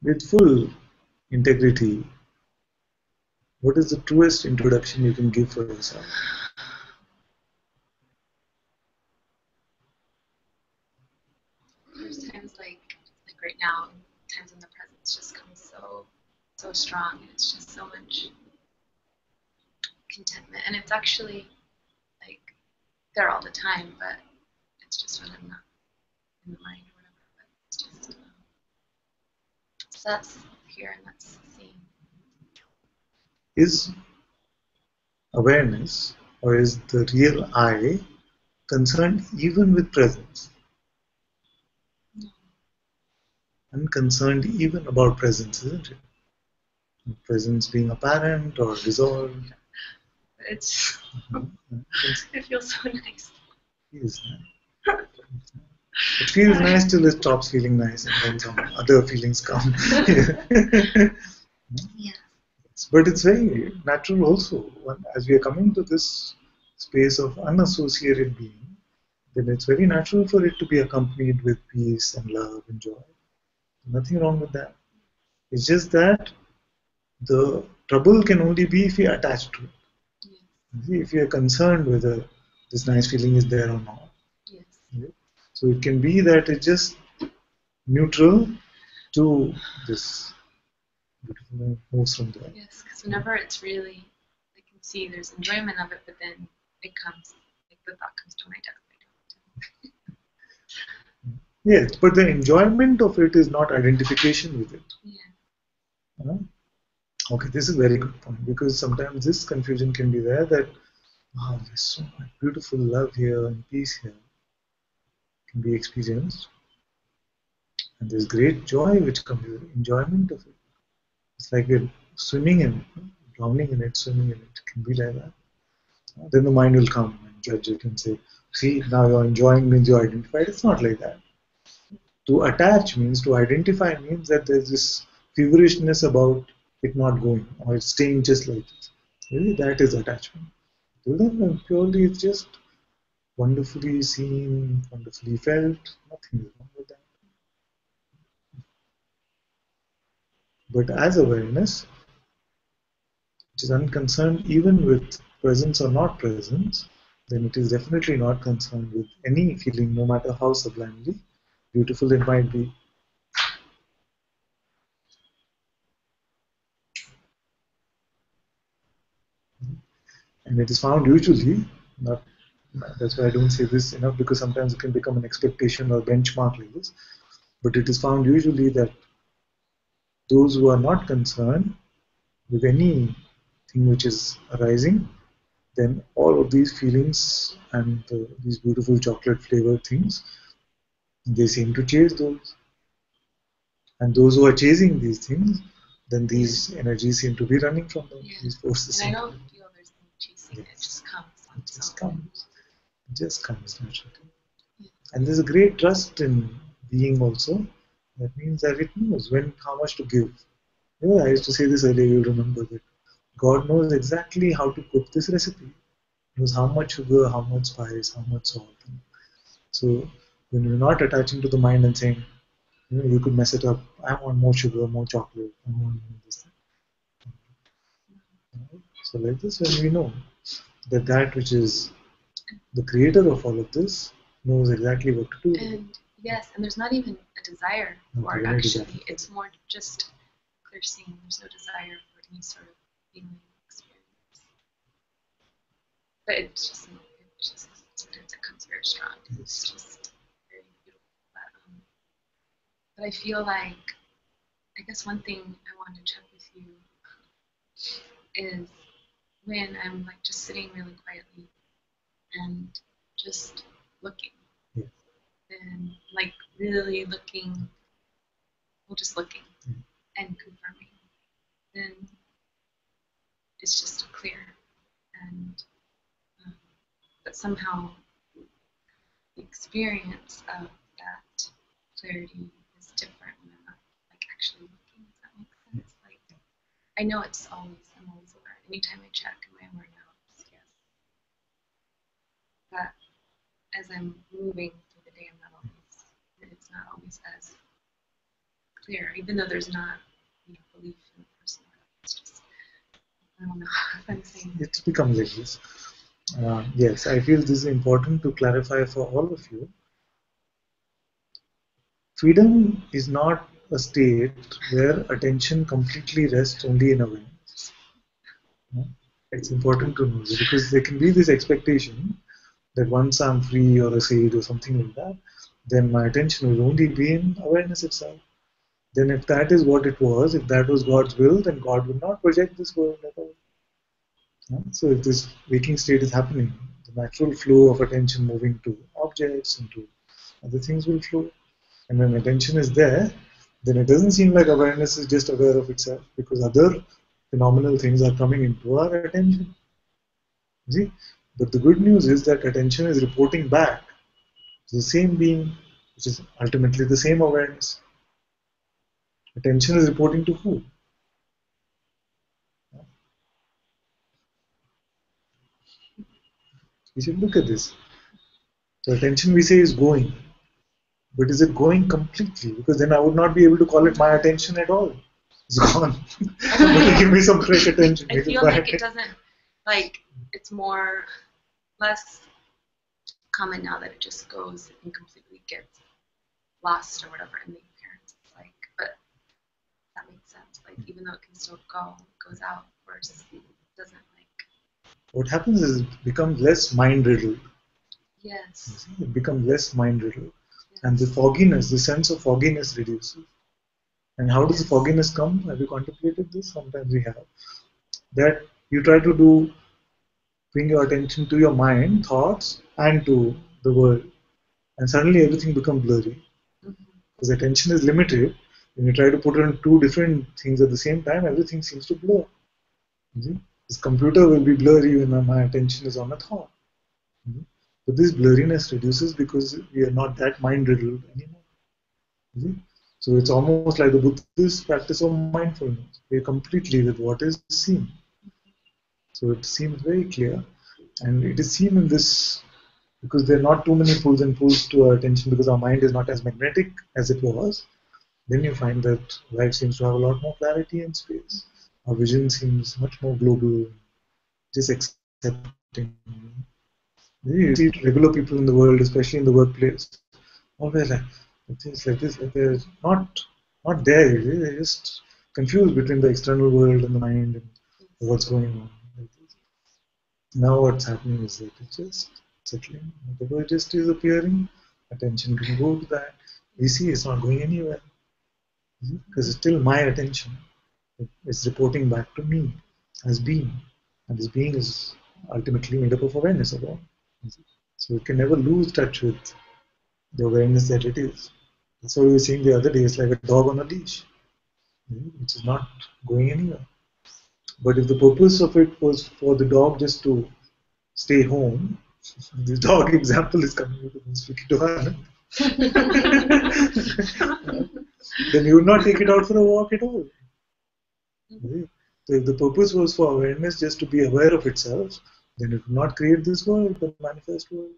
with full integrity, what is the truest introduction you can give for yourself? There's times like right now, times when the presence just comes so strong, and it's just so much contentment, and it's actually like there all the time, but it's just when I'm not in the mind or whatever. But it's just so that's here and that's seeing. Is awareness, or is the real I, concerned even with presence? No. And concerned even about presence, isn't it? Presence being apparent or dissolved. It's it feels so nice. Feels nice. It feels nice till it stops feeling nice, and then some other feelings come. Yeah. But it's very natural also. As we are coming to this space of unassociated being, then it's very natural for it to be accompanied with peace and love and joy. Nothing wrong with that. It's just that the trouble can only be if we attach to it. Yes. If you are concerned whether this nice feeling is there or not. Yes. So it can be that it's just neutral to this beautiful moves from there. Yes, because whenever it's really, I can see there's enjoyment of it, but then it comes, like the thought comes to my death. Yes, but the enjoyment of it is not identification with it. Yeah. Okay, this is a very good point, because sometimes this confusion can be there that, wow, there's so much beautiful love here and peace here can be experienced, and there's great joy which comes with enjoyment of it. It's like we're swimming in it, drowning in it, swimming in it. It can be like that. Then the mind will come and judge it and say, see, now you're enjoying means you're identified. It's not like that. To attach means, to identify means that there's this feverishness about it not going or it's staying just like this. Really, that is attachment. Till then, purely it's just wonderfully seen, wonderfully felt. Nothing is wrong with that. But as awareness, which is unconcerned even with presence or not presence, then it is definitely not concerned with any feeling, no matter how sublimely beautiful it might be. And it is found usually, not, that's why I don't say this enough, because sometimes it can become an expectation or benchmark like this, but it is found usually that those who are not concerned with anything which is arising, then all of these feelings and these beautiful chocolate flavored things, they seem to chase those. And those who are chasing these things, then these energies seem to be running from them. These forces. And I don't feel there's no chasing. Yes. It just comes. It just comes. It just comes naturally. And there's a great trust in being also. That means that it knows when, how much to give. Yeah, I used to say this earlier, you'll remember that God knows exactly how to cook this recipe. He knows how much sugar, how much spice, how much salt. So when you're not attaching to the mind and saying, you could mess it up. I want more sugar, more chocolate. I want more this. So like this, when we know that that which is the creator of all of this knows exactly what to do. And yes, and there's not even a desire for it actually. It's more just clear seeing. There's no desire for any sort of feeling experience. But it's just sometimes it comes very strong. It's just very beautiful. But I feel like, I guess one thing I wanted to check with you is when I'm like just sitting really quietly and just looking, and like really looking, well, just looking and confirming, then it's just clear, and but somehow the experience of that clarity is different when I'm not like actually looking. Does that make sense? Like I know I'm always aware. Anytime I check, am I aware now? It's yes. But as I'm moving through the day, I'm not always. It's not always as clear, even though there's not belief in the person. It's just, I don't know if I'm saying it's become like this. Yes, I feel this is important to clarify for all of you. Freedom is not a state where attention completely rests only in awareness. It's important to know this because there can be this expectation that once I'm free or a sage or something like that, then my attention will only be in awareness itself. Then if that is what it was, if that was God's will, then God will not project this world at all. So if this waking state is happening, the natural flow of attention moving to objects and to other things will flow. And when attention is there, then it doesn't seem like awareness is just aware of itself because other phenomenal things are coming into our attention. See? But the good news is that attention is reporting back to the same being, which is ultimately the same awareness. Attention is reporting to who? You should look at this. So attention we say is going, but is it going completely? Because then I would not be able to call it my attention at all. It's gone. Somebody give me some fresh attention. I feel like it doesn't, like, it's more, less common now that it just goes and completely gets lost or whatever in the appearance. It's like, but that makes sense. Like, even though it can still go, it goes out, of course, it doesn't like. What happens is it becomes less mind riddled. Yes. It becomes less mind riddled. Yes. And the fogginess, the sense of fogginess reduces. And how does the fogginess come? Have you contemplated this? Sometimes we have. That you try to bring your attention to your mind, thoughts, and to the world. And suddenly everything becomes blurry. Because attention is limited. When you try to put on two different things at the same time, everything seems to blur. This computer will be blurry when my attention is on a thought. But this blurriness reduces because we are not that mind riddled anymore. So it's almost like the Buddhist practice of mindfulness. We are completely with what is seen. So it seems very clear. And it is seen in this because there are not too many pulls and pulls to our attention because our mind is not as magnetic as it was. Then you find that life seems to have a lot more clarity and space. Our vision seems much more global, just accepting. You see regular people in the world, especially in the workplace, always like this, like they're not there. They're just confused between the external world and the mind and what's going on. Now what's happening is that it's just settling. Whatever just is appearing, attention can go to that. We see it's not going anywhere because it's still my attention. It's reporting back to me as being, and this being is ultimately made up of awareness alone. So it can never lose touch with the awareness that it is. That's what we were saying the other day. It's like a dog on a leash, which is not going anywhere. But if the purpose of it was for the dog just to stay home, the dog example is coming out of this to Anand. Then you would not take it out for a walk at all. So if the purpose was for awareness just to be aware of itself, then it would not create this world, the manifest world.